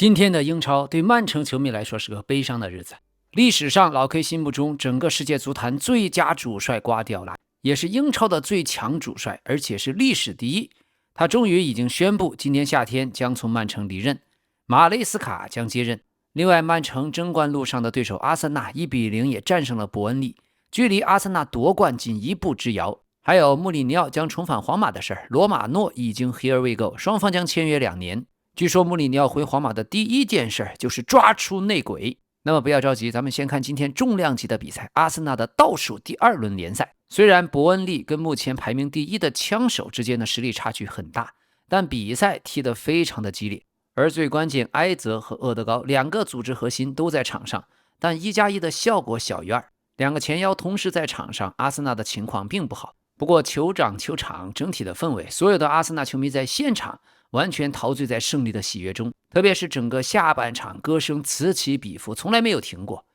今天的英超對曼城球迷來說是個悲傷的日子。歷史上老 K 心目中整個世界足壇最佳主帥瓜迪奧拉，也是英超的最強主帥，而且是歷史第一。他終於已經宣布今年夏天將從曼城離任，馬雷斯卡將接任。另外，曼城爭冠路上的對手阿森納1-0也戰勝了伯恩利，距離阿森納奪冠僅一步之遙。還有穆里尼奧將重返皇馬的事兒，羅馬諾已經 Here we go， 雙方將簽約2年。據說穆里尼奧回皇馬的第一件事就是抓出內鬼。那麼不要着急，咱們先看今天重量級的比賽，阿森納的倒數第2輪聯賽。雖然伯恩利跟目前排名第1的槍手之間的實力差距很大，但比賽踢得非常的激烈。而最關鍵，埃泽和厄德高2個組織核心都在場上，但1+1的效果小於2。2個前腰同時在场上，阿森納的情況並不好。不過球场整體的氛圍，所有的阿森納球迷在現場完全陶醉在勝利的喜悅中，特別是整個下半場歌聲此起彼伏，從來沒有停過。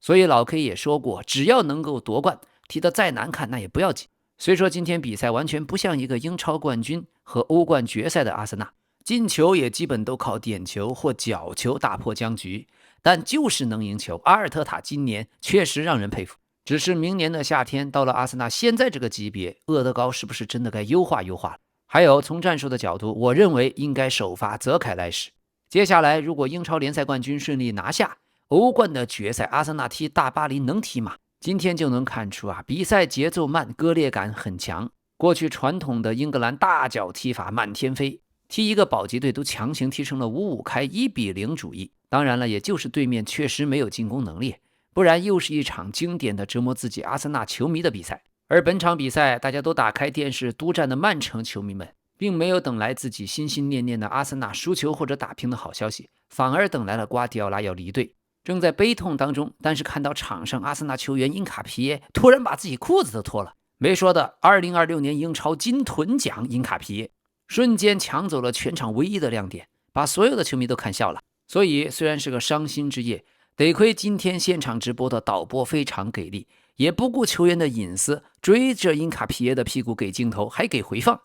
所以老 K 也說過，只要能夠奪冠，踢得再難看那也不要緊。雖說今天比賽完全不像一個英超冠軍和歐冠決賽的阿森納，進球也基本都靠點球或角球打破僵局，但就是能贏球。阿爾特塔今年確實讓人佩服。只是明年的夏天到了阿森納現在這個級別，厄德高是不是真的該優化優化了？還有從戰術的角度，我認為應該首發澤凱萊什。接下來如果英超聯賽冠軍順利拿下，歐冠的決賽阿森納踢大巴黎能踢嗎？今天就能看出比賽節奏慢，割裂感很強。過去傳統的英格蘭大腳踢法滿天飛，踢一個保級队都強行踢成了5-5開1-0主義。當然了，也就是對面確實沒有進攻能力，不然又是一場經典的折磨自己阿森納球迷的比賽。而本场比赛大家都打開電視督戰的曼城球迷們，並沒有等來自己心心念念的阿森納輸球或者打平的好消息，反而等來了瓜迪奧拉要離隊。正在悲痛當中，但是看到場上阿森納球員因卡皮耶突然把自己褲子都脫了，没說的2026年英超金臀奖因卡皮耶瞬間搶走了全場唯一的亮点，把所有的球迷都看笑了。所以虽然是個傷心之夜，得虧今天現場直播的導播非常給力，也不顧球員的隱私，追着因卡皮耶的屁股給鏡頭，還給回放。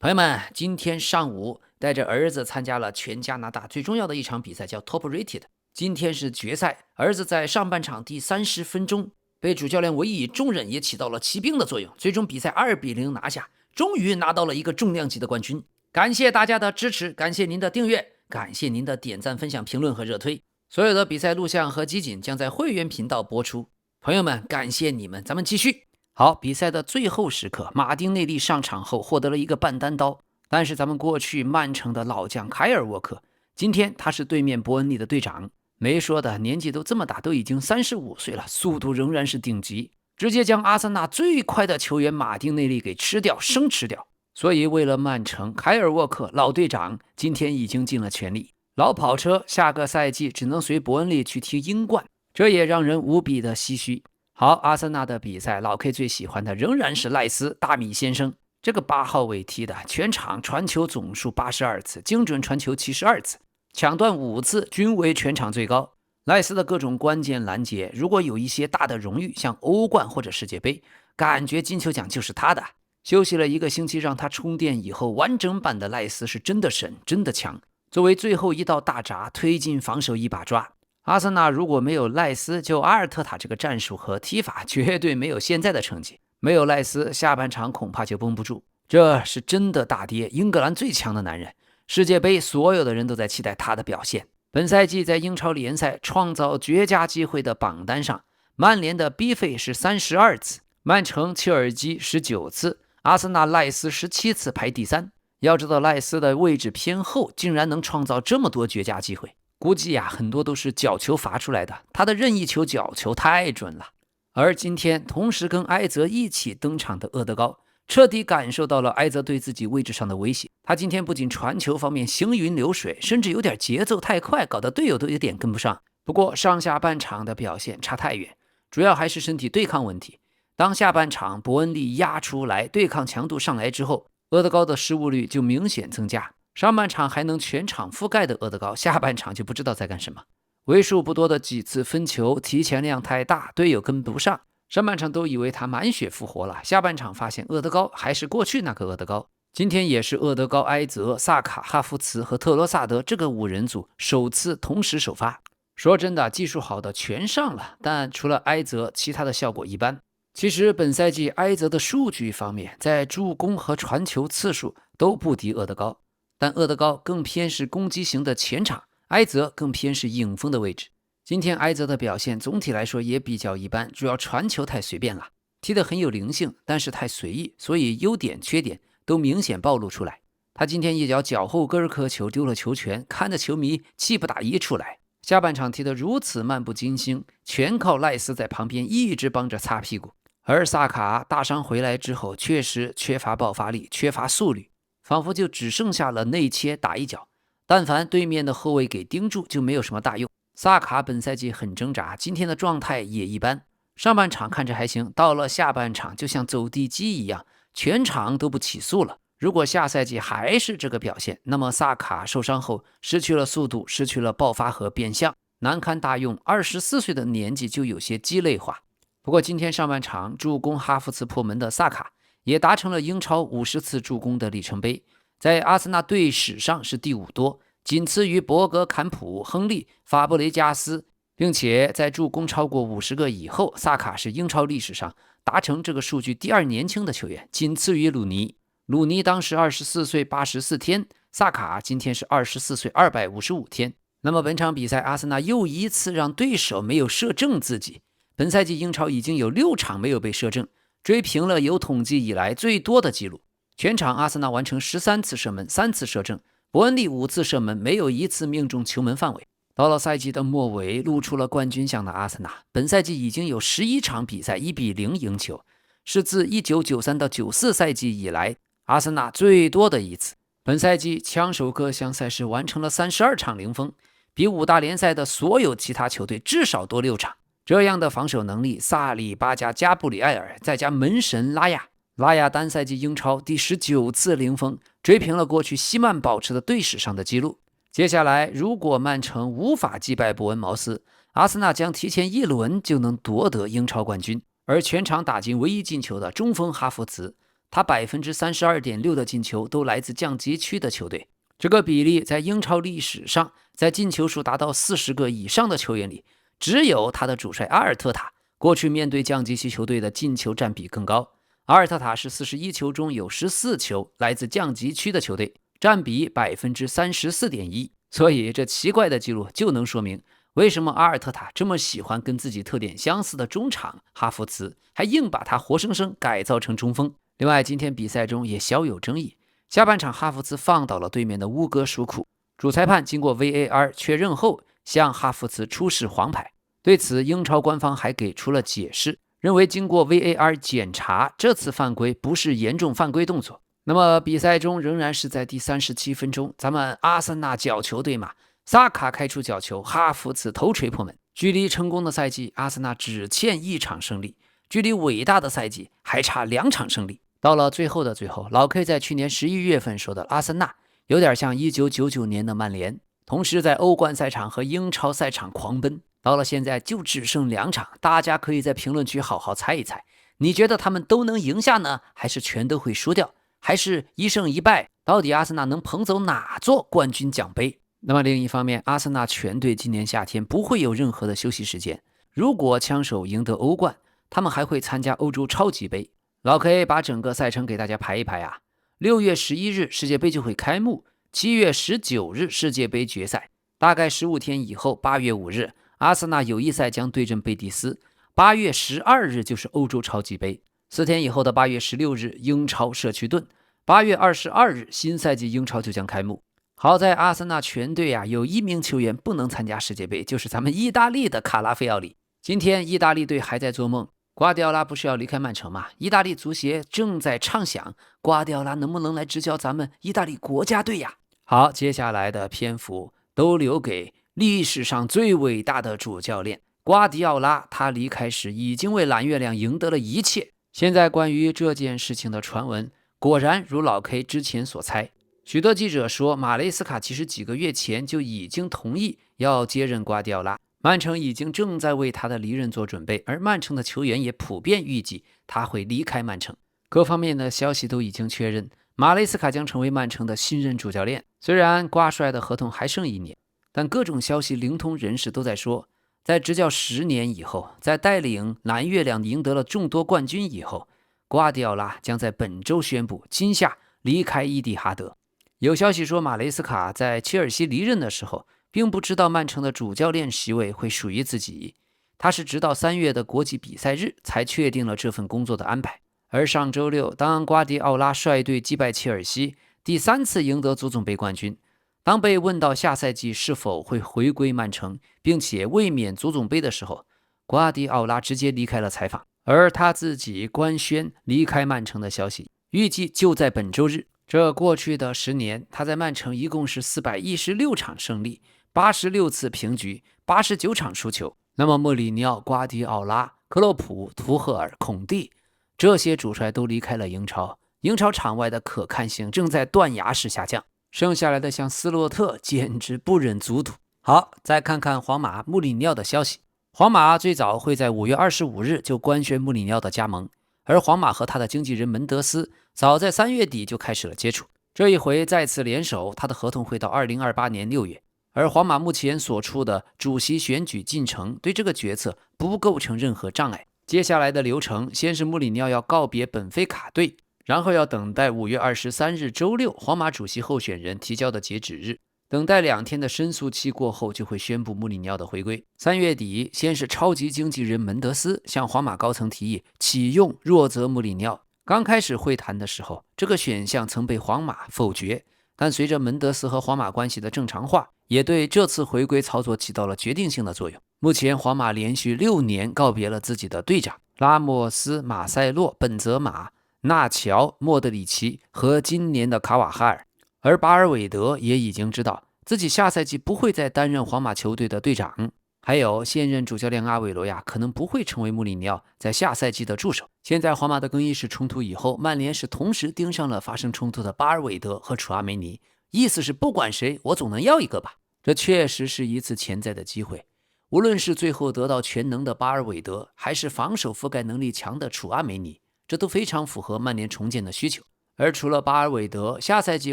朋友們，今天上午帶着兒子參加了全加拿大最重要的一場比賽，叫 Top Rated。 今天是決賽，兒子在上半場第30分鐘被主教練委以重任，也起到了騎兵的作用，最終比賽2-0拿下，終於拿到了一個重量級的冠軍。感謝大家的支持，感謝您的訂閱，感謝您的點讚、分享、評論和熱推。所有的比賽錄像和集錦將在會員頻道播出。朋友們，感謝你們，咱們繼續。好，比賽的最後時刻，馬丁內利上場後獲得了一個半單刀，但是咱們過去曼城的老将凱爾沃克，今天他是对面伯恩利的队長，没說的，年紀都這麼大，都已經35歲了，速度仍然是頂級，直接將阿森納最快的球員馬丁內利給吃掉，生吃掉。所以為了曼城，凱爾沃克老隊長今天已經盡了全力，老跑車下個賽季只能隨伯恩利去踢英冠，這也讓人無比的唏噓。好，阿森納的比賽，老 K 最喜歡的仍然是賴斯大米先生，這個8號位踢的，全場傳球總數82次，精準傳球72次，搶斷5次，均為全場最高。賴斯的各種關鍵攔截，如果有一些大的榮譽，像歐冠或者世界杯，感覺金球獎就是他的。休息了1個星期讓他充電以後，完整版的賴斯是真的神，真的強。作為最後一道大閘，推進防守一把抓。阿森納如果沒有賴斯，就阿爾特塔這個戰術和踢法，絕對沒有現在的成績。沒有賴斯，下半場恐怕就繃不住。這是真的大爹，英格蘭最強的男人。世界杯所有的人都在期待他的表現。本賽季在英超聯賽創造絕佳機會的榜單上，曼聯的 B 費是32次，曼城、切爾基19次，阿森納賴斯17次排第3。要知道賴斯的位置偏後，竟然能創造這麼多絕佳機會，估計很多都是角球罰出來的，他的任意球角球太準了。而今天同時跟埃澤一起登場的厄德高，徹底感受到了埃澤對自己位置上的威脅。他今天不僅傳球方面行雲流水，甚至有點節奏太快，搞得隊友都有點跟不上。不過上下半场的表現差太遠，主要還是身體对抗問題。當下半場伯恩利壓出來，對抗強度上來之後，厄德高的失誤率就明顯增加。上半场還能全場覆蓋的厄德高，下半场就不知道在幹什麼。為數不多的幾次分球提前量太大，隊友跟不上，上半場都以為他滿血復活了，下半場發現厄德高還是過去那個厄德高。今天也是厄德高、埃澤、薩卡、哈弗茨和特羅薩德這個5人組首次同時首發。說真的，技術好的全上了，但除了埃澤，其他的效果一般。其實本賽季埃澤的數據方面，在助攻和傳球次數都不敵厄德高，但厄德高更偏是攻擊型的前場，埃澤更偏是影鋒的位置。今天埃澤的表現總體來說也比較一般，主要傳球太隨便了，踢得很有靈性，但是太隨意，所以優點缺點都明顯暴露出來。他今天一腳後跟磕球丟了球权，看得球迷气不打一處來。下半場踢得如此漫不經心，全靠賴斯在旁邊一直幫着擦屁股。而薩卡大傷回來之後，確實缺乏爆發力，缺乏速率，仿佛就只剩下了內切打一腳。但凡對面的後衛給盯住，就沒有什麼大用。薩卡本賽季很掙扎，今天的狀態也一般。上半場看着還行，到了下半場就像走地雞一樣，全場都不起速了。如果下賽季還是這個表現，那麼薩卡受傷後失去了速度，失去了爆發和變相，難堪大用。24歲的年紀就有些雞肋化。不過今天上半场助攻哈弗茨破門的薩卡也達成了英超50次助攻的里程碑，在阿森納队史上是第5多，僅次於博格坎普、亨利、法布雷加斯，並且在助攻超過50個以後，薩卡是英超歷史上達成這個數據第2年輕的球員，僅次於魯尼。魯尼當時24歲84天，薩卡今天是24歲255天。那麼本場比賽，阿森納又一次讓對手沒有射正自己。本賽季英超已經有6場沒有被射正，追平了有統計以來最多的紀錄。全場阿森納完成13次射门，3次射正，伯恩利5次射門，沒有1次命中球門範圍。到了赛季的末尾，露出了冠軍相的阿森納，本賽季已經有11場比賽1比0贏球，是自1993到94賽季以來阿森納最多的一次。本賽季枪手各項賽事完成了32場零封，比5大联賽的所有其他球隊至少多6場。這樣的防守能力，薩里巴加加布里埃爾再加門神拉亞单賽季英超第19次零封，追平了過去西曼保持的队史上的紀錄。接下來如果曼城無法擊敗伯恩茅斯，阿森納將提前1輪就能奪得英超冠軍。而全場打進唯一進球的中鋒哈弗茨，他 32.6% 的进球都來自降級區的球隊，這個比例在英超歷史上，在進球數達到40個以上的球員裡，只有他的主帥阿爾特塔過去面對降級區球隊的进球占比更高。阿爾特塔是41球中有14球來自降級區的球隊，占比 34.1%。 所以這奇怪的記錄就能說明為什麼阿爾特塔這麼喜歡跟自己特點相似的中場哈弗茨，還硬把他活生生改造成中鋒。另外今天比賽中也小有爭議，下半場哈弗茨放倒了对面的烏戈舒庫，主裁判經過 VAR 確認後向哈弗茨出示黃牌。對此英超官方還給出了解釋，認為經過 VAR 檢查，這次犯規不是嚴重犯規動作。那麼比賽中仍然是在第37分鐘，咱們阿森納角球队嘛，薩卡開出角球，哈弗茨頭錘破門。距離成功的賽季，阿森納只欠1場勝利，距離偉大的賽季還差2場勝利。到了最後的最後，老 K 在去年11月份說的阿森納有點像1999年的曼聯，同時在歐冠賽場和英超賽场狂奔。到了現在就只剩2场，大家可以在評論區好好猜一猜，你覺得他們都能贏下呢，還是全都會輸掉，還是1勝1敗？到底阿森納能捧走哪座冠軍獎杯？那麼另一方面，阿森納全隊今年夏天不會有任何的休息時間，如果槍手贏得歐冠，他們還會參加歐洲超級杯。老 K 把整個賽程給大家排一排啊，6月11日世界杯就會開幕，7月19日世界杯決賽，大概15天以後8月5日阿森納友誼賽將對陣貝蒂斯，8月12日就是歐洲超級杯，4天以後的8月16日英超社區盾，8月22日新賽季英超就將開幕。好在阿森納全隊有1名球員不能參加世界杯，就是咱們意大利的卡拉菲奧里。今天意大利隊還在做夢，瓜迪奧拉不是要離開曼城嗎？意大利足協正在暢想瓜迪奧拉能不能來執教咱們意大利國家隊呀。好，接下來的篇幅都留給歷史上最偉大的主教練瓜迪奧拉，他離開時已經為藍月亮贏得了一切。現在關於這件事情的傳聞，果然如老 K 之前所猜，許多記者說馬雷斯卡其實幾個月前就已經同意要接任瓜迪奧拉。曼城已經正在為他的離任做準備，而曼城的球員也普遍預計他會離開曼城。各方面的消息都已經確認，馬雷斯卡將成為曼城的新任主教練。雖然瓜帥的合同還剩1年，但各種消息靈通人士都在說，在執教10年以後，在帶領藍月亮贏得了眾多冠軍以後，瓜迪奧拉將在本周宣布今夏離開伊蒂哈德。有消息說，馬雷斯卡在切爾西離任的時候，並不知道曼城的主教練席位會屬於自己，他是直到3月的國際比賽日才確定了這份工作的安排。而上周六，當瓜迪奧拉率隊擊敗切爾西，第3次贏得足總杯冠軍，當被問到下賽季是否會回歸曼城，並且衛冕足總杯的時候，瓜迪奧拉直接離開了採訪，而他自己官宣離開曼城的消息，預計就在本周日。這過去的10年，他在曼城一共是416場勝利，86次平局，89場輸球。那麼穆里尼奧、瓜迪奧拉、克洛普、图赫爾、孔蒂這些主帥都離開了英超，英超場外的可看性正在斷崖式下降，剩下來的像斯洛特簡直不忍卒睹。好，再看看皇馬穆里尼奧的消息。皇馬最早會在5月25日就官宣穆里尼奧的加盟，而皇馬和他的經紀人門德斯早在3月底就開始了接觸，這一回再次聯手，他的合同會到2028年6月。而皇馬目前所處的主席選舉進程對這個決策不構成任何障礙。接下來的流程，先是穆里尼奧要告別本菲卡隊，然後要等待5月23日周六皇馬主席候選人提交的截止日，等待2天的申訴期過後，就會宣布穆里尼奧的回歸。3月底，先是超級經紀人門德斯向皇馬高層提議啟用若泽穆里尼奧。剛開始會談的時候，這個選項曾被皇馬否決，但隨着門德斯和皇馬關係的正常化，也對這次回歸操作起到了決定性的作用。目前皇馬連續6年告別了自己的隊長拉莫斯、馬塞洛、本澤馬、納喬、莫德里奇和今年的卡瓦哈爾，而巴爾韋德也已經知道自己下賽季不會再擔任皇馬球隊的隊長。還有現任主教練阿韋罗亞可能不會成為穆里尼奧在下賽季的助手。現在皇馬的更衣室衝突以後，曼聯是同時盯上了發生衝突的巴爾韋德和楚阿梅尼，意思是不管誰我總能要一個吧。這確實是一次潛在的機會，無論是最後得到全能的巴爾韋德，還是防守覆蓋能力強的楚阿梅尼，這都非常符合曼聯重建的需求。而除了巴爾韋德，下賽季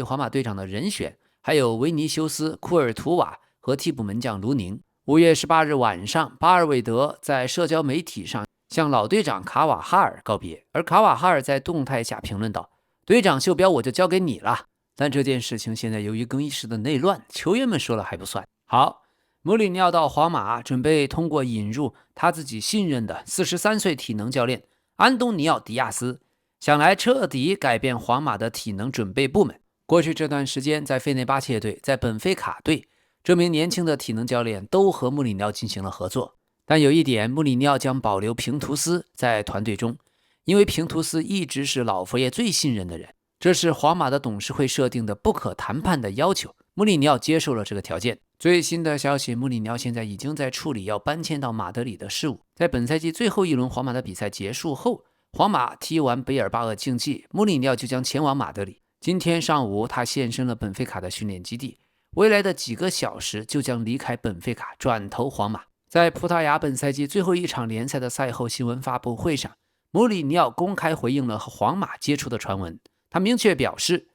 皇馬隊長的人選還有維尼修斯、庫爾圖瓦和替補門將盧寧。5月18日晚上，巴爾韋德在社交媒體上向老队長卡瓦哈爾告別，而卡瓦哈爾在動態下評論道：“隊長袖標我就交給你了。”但這件事情現在由於更衣室的內亂，球員們說了還不算。好，穆里尼奧到皇馬，準備通過引入他自己信任的43歲體能教練安東尼奧·迪亞斯，想來徹底改變皇馬的體能準備部門。過去這段時間，在費內巴切隊、在本菲卡隊，這名年輕的體能教練都和穆里尼奧進行了合作，但有一點，穆里尼奧將保留平圖斯在團隊中，因為平图斯一直是老佛爺最信任的人，這是皇馬的董事會設定的不可談判的要求。穆里尼奧接受了這個條件。最新的消息，穆里尼奧現在已經在處理要搬遷到馬德里的事務。在本賽季最後一輪皇馬的比賽結束後，皇馬踢完貝爾巴鄂競技，穆里尼奧就將前往馬德里。今天上午，他現身了本菲卡的訓練基地。未來的幾個小時就將離開本菲卡，轉投皇馬。在葡萄牙本賽季最後一場聯賽的賽後新聞發布會上，穆里尼奧公開回應了和皇馬接觸的傳聞。他明確表示，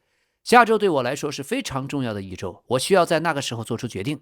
下周對我來說是非常重要的一周，我需要在那個時候做出決定。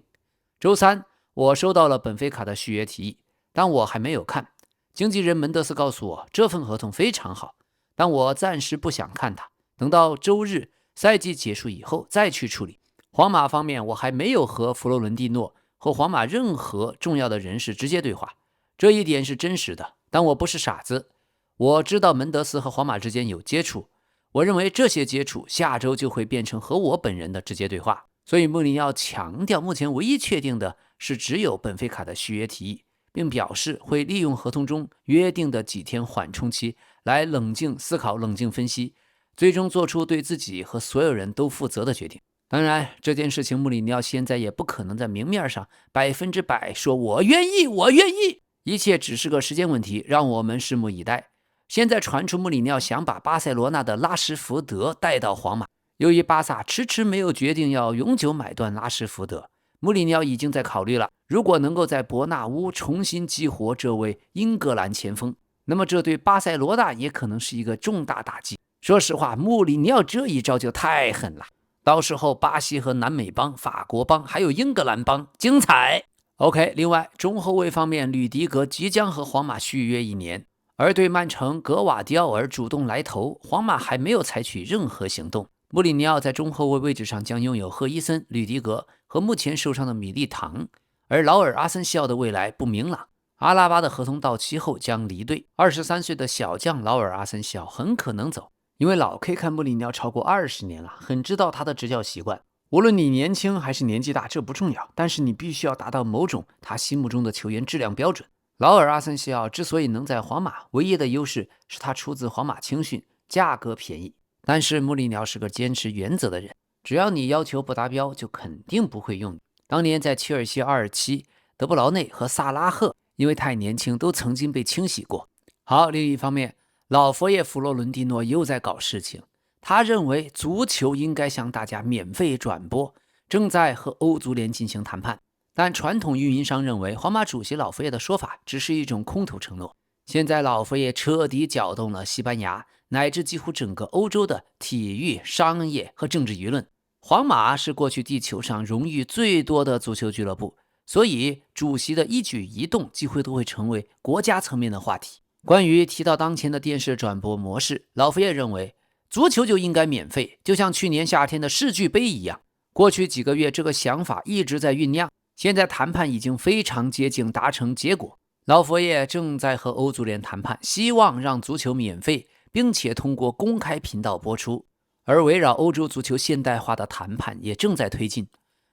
周三，我收到了本菲卡的續約提議，但我還沒有看。經紀人門德斯告訴我，這份合同非常好，但我暫時不想看它，等到周日賽季結束以後再去處理。皇馬方面，我還沒有和弗洛倫蒂諾和皇馬任何重要的人士直接對話，這一點是真實的。但我不是傻子，我知道門德斯和皇馬之間有接觸，我認為這些接觸下周就會變成和我本人的直接對話。所以穆里尼奧強調，目前唯一確定的是只有本菲卡的續約提議，並表示會利用合同中約定的幾天緩衝期來冷靜思考、冷靜分析，最終做出對自己和所有人都負責的決定。當然，這件事情穆里尼奧現在也不可能在明面上100%說我願意，一切只是個時間問題，讓我們拭目以待。現在傳出穆里尼奧想把巴塞羅那的拉什福德帶到皇馬，由於巴薩遲遲沒有決定要永久買斷拉什福德，穆里尼奧已經在考慮了，如果能夠在伯納烏重新激活這位英格蘭前鋒，那麼這對巴塞羅那也可能是一個重大打擊。說實話，穆里尼奧這一招就太狠了，到時候巴西和南美幫、法國幫還有英格蘭幫，精彩。OK， 另外中後衛方面，呂迪格即將和皇馬續約1年，而對曼城格瓦迪奧爾主動來投，皇馬還沒有採取任何行動。穆里尼奧在中後衛位置上將擁有赫伊森、呂迪格和目前受傷的米利唐，而劳爾·阿森西奧的未來不明朗。阿拉巴的合同到期後將離隊，23歲的小將勞爾·阿森西奧很可能走，因為老 K 看穆里尼奧超過20年了，很知道他的執教習慣。無論你年輕還是年紀大，這不重要，但是你必須要達到某種他心目中的球員質量標準。勞爾·阿森西奧之所以能在皇馬，唯一的優勢是他出自皇馬青訓，價格便宜。但是穆里尼奧是個堅持原則的人，只要你要求不達標，就肯定不會用你。當年在切爾西227，德布勞內和薩拉赫因為太年輕，都曾經被清洗過。好，另一方面，老佛爺弗洛倫蒂諾又在搞事情。他認為足球應該向大家免費轉播，正在和歐足聯進行談判。但傳統運營商認為，皇馬主席老佛爺的說法只是一種空頭承諾。現在老佛爺徹底攪動了西班牙乃至幾乎整個歐洲的體育、商業和政治輿論。皇馬是過去地球上榮譽最多的足球俱樂部，所以主席的一舉一動幾乎都會成為國家層面的話題。關於提到當前的電視轉播模式，老佛爺認為足球就應該免費，就像去年夏天的世俱杯一樣。過去幾個月，這個想法一直在醞釀，現在談判已經非常接近達成結果。老佛爺正在和歐足聯談判，希望讓足球免費，並且通過公開頻道播出。而圍繞歐洲足球現代化的談判也正在推進，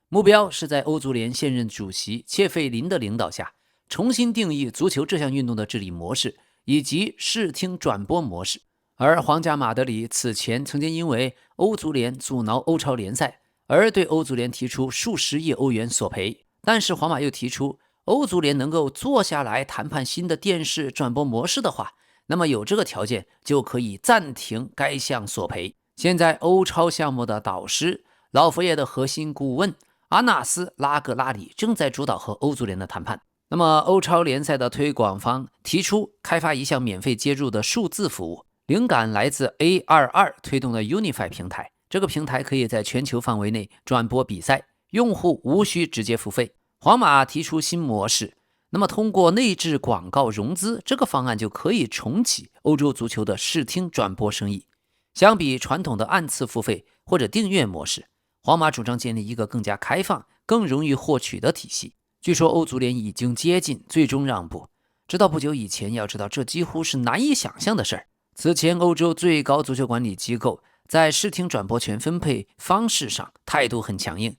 目標是在歐足聯現任主席切費林的領導下，重新定義足球這項運動的治理模式以及視聽轉播模式。而皇家馬德里此前曾經因為歐足聯阻撓歐超聯賽而對歐足聯提出數十億歐元索賠，但是皇馬又提出歐足聯能夠坐下來談判新的電視轉播模式的話，那麼有這個條件就可以暫停該項索賠。現在歐超項目的導師，老佛爺的核心顧問阿納斯拉格拉里正在主導和歐足聯的談判。那麼歐超聯賽的推廣方提出開發一項免費接入的數字服務，靈感來自 A22 推動的 Unify 平台，這個平台可以在全球範圍內轉播比賽，用戶無需直接付費。皇馬提出新模式，那麼通過內置廣告融資，這個方案就可以重啟歐洲足球的視聽轉播生意。相比傳統的按次付費或者訂閱模式，皇馬主張建立一個更加開放、更容易獲取的體系。據說歐足聯已經接近最終讓步，直到不久以前，要知道這幾乎是難以想象的事兒。此前歐洲最高足球管理機構在視聽轉播權分配方式上態度很強硬，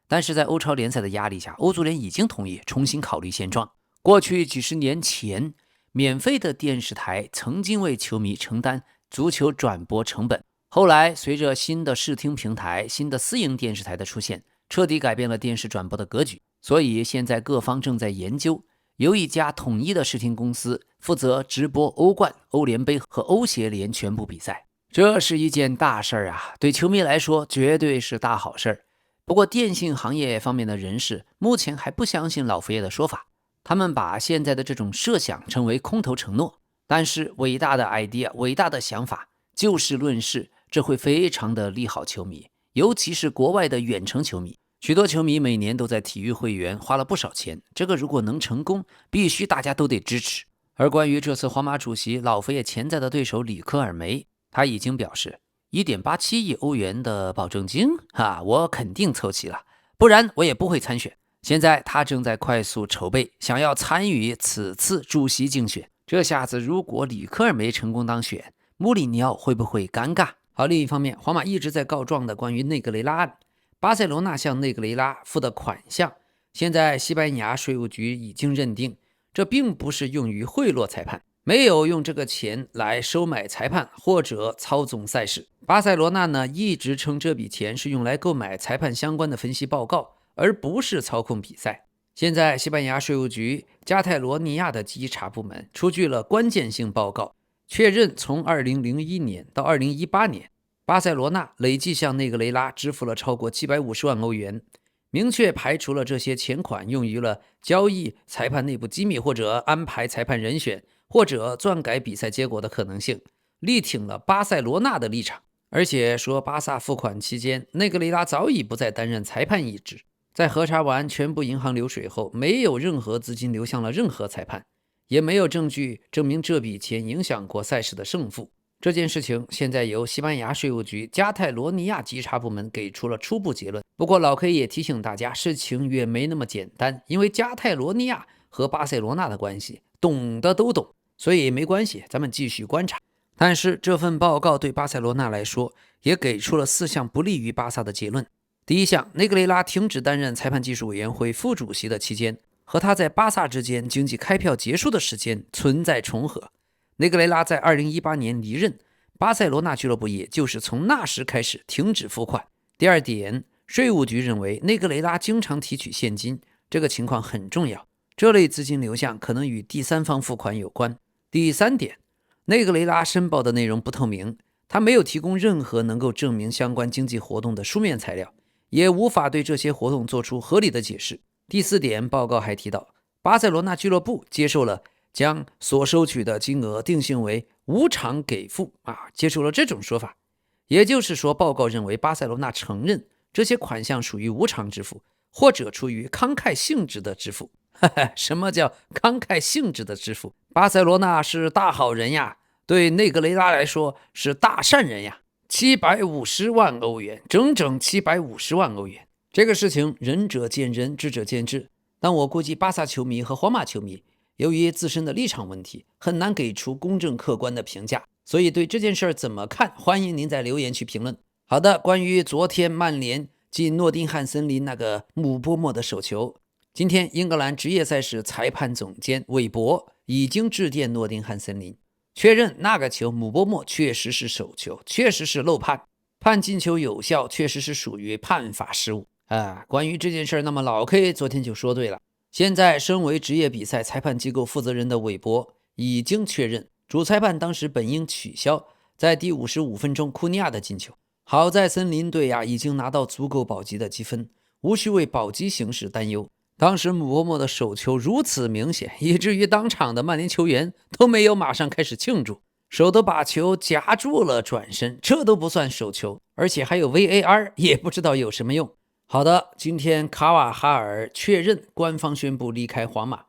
但是在歐超聯賽的壓力下，歐足聯已經同意重新考慮現狀。過去幾十年前，免費的電視台曾經為球迷承擔足球轉播成本，後來隨着新的視聽平台、新的私營電視台的出現，徹底改變了電視轉播的格局。所以現在各方正在研究，由一家統一的视聽公司負責直播歐冠、歐聯杯和歐協聯全部比賽。這是一件大事兒啊，對球迷來說絕對是大好事兒。不過電信行業方面的人士目前還不相信老佛爺的說法，他們把現在的這種設想稱為空頭承諾。但是偉大的 idea， 偉大的想法，就事論事，這會非常的利好球迷，尤其是國外的遠程球迷。許多球迷每年都在體育會員花了不少錢，這個如果能成功，必須大家都得支持。而關於這次皇馬主席老佛爺潛在的對手里科爾梅，他已經表示 1.87 億歐元的保證金我肯定湊齊了，不然我也不會參選。現在他正在快速籌備，想要參與此次主席競選。這下子如果里科爾梅成功當選，穆里尼奧會不會尷尬？好，另一方面，皇馬一直在告狀的關於內格雷拉案，巴塞羅那向內格雷拉付的款項，現在西班牙稅務局已經認定，這並不是用於賄賂裁判，沒有用這個錢來收買裁判或者操縱賽事。巴塞羅那呢，一直稱這筆錢是用來購買裁判相關的分析報告，而不是操控比賽。現在西班牙稅務局加泰羅尼亞的稽查部門出具了關鍵性報告，確認從2001年到2018年，巴塞羅那累計向內格雷拉支付了超過750萬歐元，明確排除了這些錢款用於了交易裁判內部機密，或者安排裁判人選，或者篡改比賽結果的可能性，力挺了巴塞羅那的立場。而且說巴薩付款期間，內格雷拉早已不再擔任裁判一职。在核查完全部银行流水後，沒有任何資金流向了任何裁判，也沒有證據證明這筆錢影響過賽事的勝負。這件事情現在由西班牙稅務局加泰羅尼亞稽查部門給出了初步結論。不過老 K 也提醒大家，事情也沒那麼簡單，因為加泰羅尼亞和巴塞羅那的關係懂的都懂，所以沒關係，咱們繼續觀察。但是這份報告對巴塞羅那來說也給出了4項不利於巴薩的結論。第一項，內格雷拉停止擔任裁判技術委員會副主席的期間，和他在巴薩之間經济開票結束的時間存在重合。內格雷拉在2018年離任，巴塞羅那俱樂部也就是從那時開始停止付款。第二點，稅務局認為內格雷拉經常提取現金，這個情況很重要，這類資金流向可能與第三方付款有關。第三點，內格雷拉申報的內容不透明，他沒有提供任何能夠證明相關經濟活動的書面材料，也無法對這些活動做出合理的解釋。第四點，報告還提到，巴塞羅那俱樂部接受了將所收取的金額定性為無償給付接受了這種說法。也就是說，報告認為巴塞羅那承認這些款項屬於無償支付，或者出於慷慨性質的支付。什麼叫慷慨性質的支付？巴塞羅那是大好人呀，對內格雷拉來說是大善人呀。750萬歐元，整整750萬歐元。這個事情仁者見仁，智者見智。但我估計巴薩球迷和皇馬球迷由於自身的立場問題，很難給出公正客觀的評價。所以對這件事怎麼看，歡迎您在留言區評論。好的，關於昨天曼聯進諾丁漢森林那個姆波莫的手球，今天英格蘭職業賽事裁判總監韋伯已經致電諾丁漢森林，確認那個球姆波莫確實是手球，確實是漏判，判進球有效，確實是屬於判罰失誤。關於這件事，那麼老 K 昨天就說對了。現在身為職業比賽裁判機構負責人的韋伯已經確認，主裁判當時本應取消在第55分鐘庫尼亞的進球。好在森林隊已經拿到足夠保級的積分，無需為保級形勢擔憂。當時姆波莫的手球如此明顯，以至於當場的曼联球員都沒有馬上開始慶祝，手都把球夾住了轉身，這都不算手球，而且還有 VAR， 也不知道有什麼用。好的，今天卡瓦哈爾確認官方宣布離開皇馬，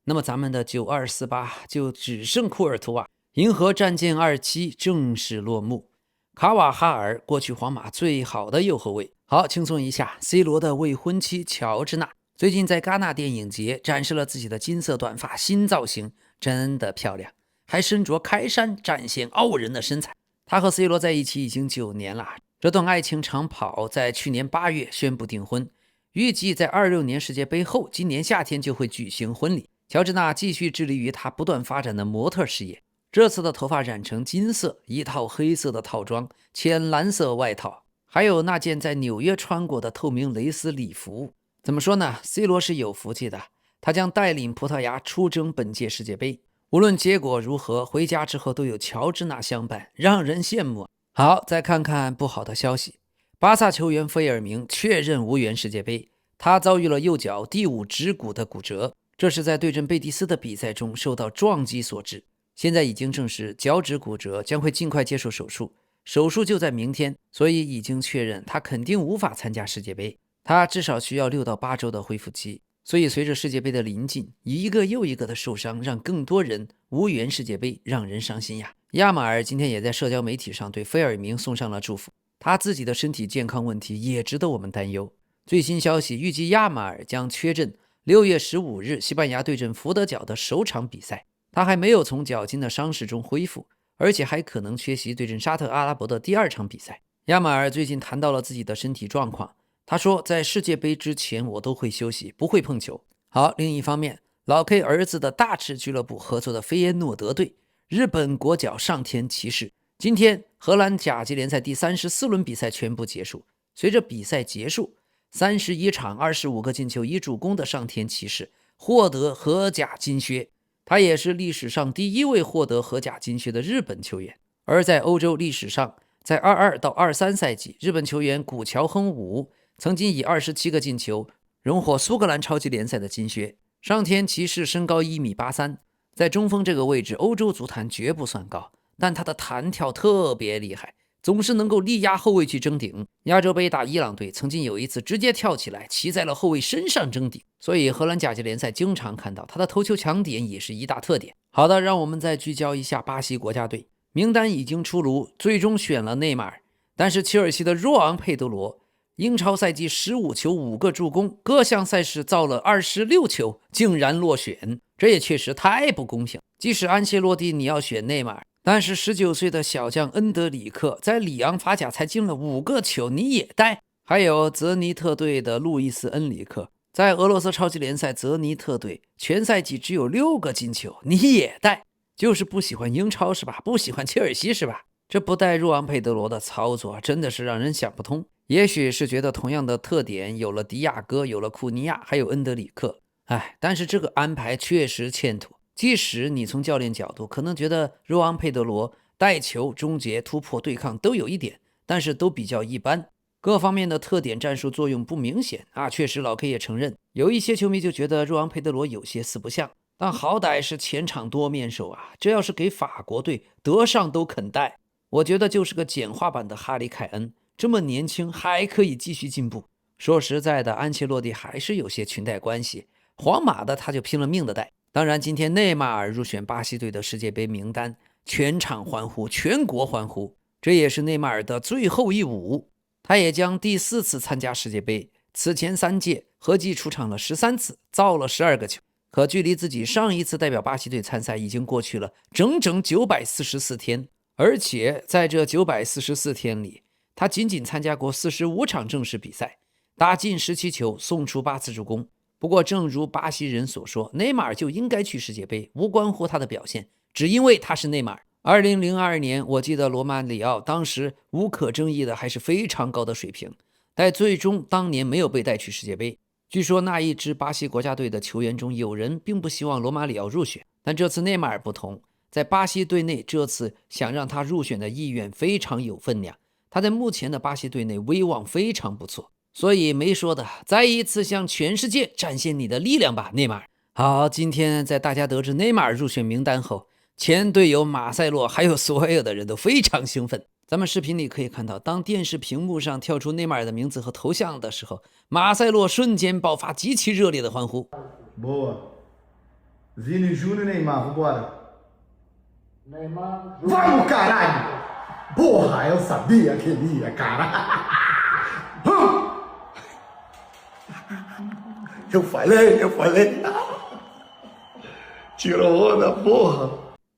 那麼咱們的9248就只剩庫爾圖瓦。銀河戰艦2期正式落幕，卡瓦哈爾過去皇馬最好的右後衛。好，輕鬆一下 ，C 羅的未婚妻喬治娜最近在戛納電影節展示了自己的金色短髮新造型，真的漂亮，還身着開衫展現傲人的身材。她和 C 羅在一起已經9年了，這段愛情長跑在去年8月宣布訂婚，預計在26年世界杯後今年夏天就會舉行婚禮。喬治娜繼續致力於她不斷發展的模特事業，這次的頭髮染成金色，一套黑色的套裝，淺藍色外套，還有那件在紐約穿過的透明蕾絲禮服。怎麼說呢？ C 羅是有福氣的，他將帶領葡萄牙出征本屆世界杯。無論結果如何，回家之後都有喬治娜相伴，讓人羨慕。好，再看看不好的消息，巴薩球員費爾明確認無緣世界杯，他遭遇了右腳第5指骨的骨折，這是在對陣貝蒂斯的比賽中受到撞擊所致。現在已經證實腳趾骨折，將會盡快接受手術，手術就在明天，所以已經確認他肯定無法參加世界杯，他至少需要6到8周的恢復期。所以隨着世界杯的臨近，一個又一個的受傷讓更多人無缘世界杯，讓人傷心呀。亞馬爾今天也在社交媒體上對菲爾明送上了祝福，他自己的身體健康問題也值得我們擔憂。最新消息，預計亞馬爾將缺陣6月15日西班牙對陣福德角的首場比賽，他還沒有從腳筋的傷勢中恢復，而且還可能缺席對陣沙特阿拉伯的第2場比賽。亞馬爾最近談到了自己的身體狀況，他說在世界杯之前我都會休息，不會碰球。好，另一方面，老 K 兒子的大赤俱樂部合作的菲耶諾德隊日本国脚上田騎士，今天荷蘭甲级聯賽第34輪比賽全部結束。隨着比賽結束，31場25個進球1助攻的上田騎士獲得荷甲金靴，他也是歷史上第1位獲得荷甲金靴的日本球員。而在歐洲歷史上，在22到23賽季，日本球員古橋亨武曾經以27個進球榮獲蘇格蘭超級聯賽的金靴。上田騎士身高1.83米，在中鋒這個位置，歐洲足壇絕不算高，但他的彈跳特別厲害，總是能夠力壓後衛去爭頂。亞洲盃打伊朗隊，曾經有一次直接跳起來騎在了後衛身上爭頂，所以荷蘭甲級聯賽經常看到他的頭球搶點也是一大特點。好的，讓我們再聚焦一下巴西國家隊，名單已經出爐，最終選了內馬爾，但是切爾西的若昂佩德羅英超賽季15球5個助攻，各項賽事造了26球，竟然落選，這也確實太不公平。即使安切洛蒂你要選內馬爾，但是19歲的小將恩德里克在里昂法甲才進了5個球，你也帶。還有泽尼特隊的路易斯恩里克，在俄羅斯超級聯賽泽尼特隊全賽季只有6個進球，你也帶。就是不喜歡英超是吧？不喜歡切爾西是吧？這不帶若昂佩德罗的操作真的是讓人想不通。也許是覺得同樣的特點有了迪亚哥，有了庫尼亞，還有恩德里克，但是這個安排確實欠妥。即使你從教練角度可能覺得若昂佩德羅帶球、終結、突破、對抗都有一點，但是都比較一般，各方面的特點戰術作用不明顯確實老 K 也承認，有一些球迷就覺得若昂佩德羅有些四不像，但好歹是前場多面手這要是給法國隊德尚都肯带，我覺得就是個簡化版的哈里凱恩，這麼年輕還可以繼續進步。說實在的，安切洛蒂還是有些裙帶關係，皇馬的他就拼了命的帶。當然今天內馬爾入選巴西隊的世界杯名單，全場歡呼，全國歡呼，這也是內馬爾的最後一舞。他也將第4次參加世界杯，此前3屆合計出場了13次，造了12個球，可距離自己上一次代表巴西隊參賽已經過去了整整944天，而且在這944天裡，他僅僅參加過45場正式比賽，打進17球，送出8次助攻。不過正如巴西人所說，內馬爾就應該去世界杯，無關乎他的表現，只因為他是內馬爾。2002年，我記得羅馬里奧當時無可爭議的還是非常高的水平，但最終當年沒有被帶去世界杯。據說那一支巴西國家隊的球員中有人並不希望羅馬里奧入選，但這次內馬爾不同，在巴西隊內這次想讓他入選的意願非常有分量，他在目前的巴西隊內威望非常不錯，所以没說的，再一次向全世界展現你的力量吧，內馬爾。好，今天在大家得知內馬爾入選名單後，前隊友馬塞洛還有所有的人都非常興奮。咱們視頻裡可以看到，當電視屏幕上跳出內馬爾的名字和頭像的時候，馬塞洛瞬間爆發極其熱烈的歡呼。Boa. Vini Júnior e Neymar, vambora. Neymar. Vamos, caralho! Porra, eu sabia que ele ia, cara. Eu falei. Tirou onda, porra.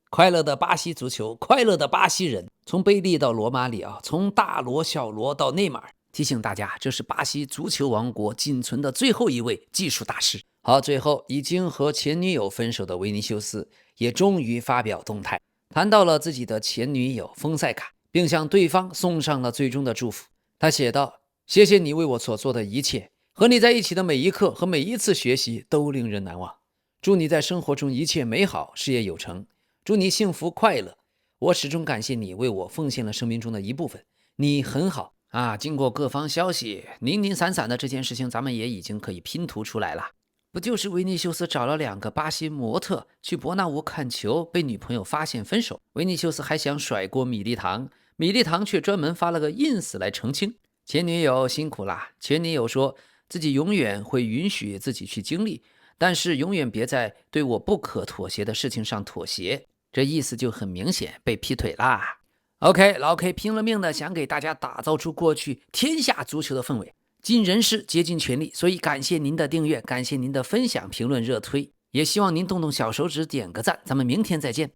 快樂的巴西足球，快樂的巴西人，從貝利到羅馬里奧，從大羅小羅到內馬爾。提醒大家，這是巴西足球王國僅存的最後一位技術大師。好，最後已經和前女友分手的維尼修斯也終於發表動態，談到了自己的前女友豐塞卡，並向對方送上了最終的祝福。他寫道：謝謝你為我所做的一切，和你在一起的每一刻和每一次學習都令人難忘。祝你在生活中一切美好，事業有成。祝你幸福快樂，我始終感謝你為我奉獻了生命中的一部分，你很好經過各方消息零零散散的這件事情，咱們也已經可以拼圖出來了。不就是維尼修斯找了2個巴西模特去伯納烏看球，被女朋友發現分手，維尼修斯還想甩鍋米粒糖，米粒糖卻專門發了個 ins 來澄清，前女友辛苦啦。前女友說自己永遠會允許自己去經歷，但是永遠別在對我不可妥協的事情上妥協。這意思就很明顯，被劈腿啦。OK， 老 K 拼了命的想給大家打造出過去天下足球的氛圍，盡人事竭盡全力，所以感謝您的訂閱，感謝您的分享、評論、熱推，也希望您動動小手指點個讚，咱們明天再見。